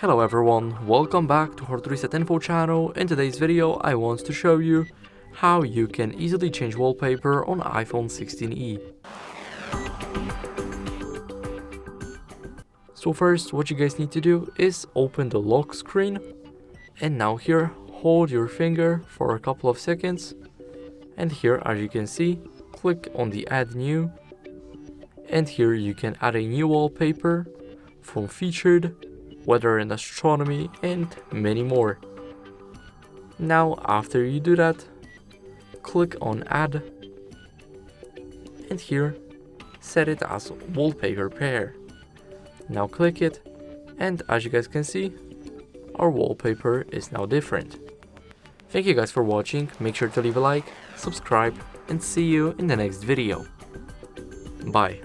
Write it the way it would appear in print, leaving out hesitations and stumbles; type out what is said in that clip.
Hello everyone, welcome back to HardReset.Info channel. In today's video I want to show you how you can easily change wallpaper on iPhone 16e. So first what you guys need to do is open the lock screen, and now here hold your finger for a couple of seconds, and here as you can see click on the add new, and here you can add a new wallpaper from featured, weather and astronomy, and many more. Now after you do that, click on add, and here set it as wallpaper pair. Now click it, and as you guys can see, our wallpaper is now different. Thank you guys for watching, make sure to leave a like, subscribe, and see you in the next video. Bye.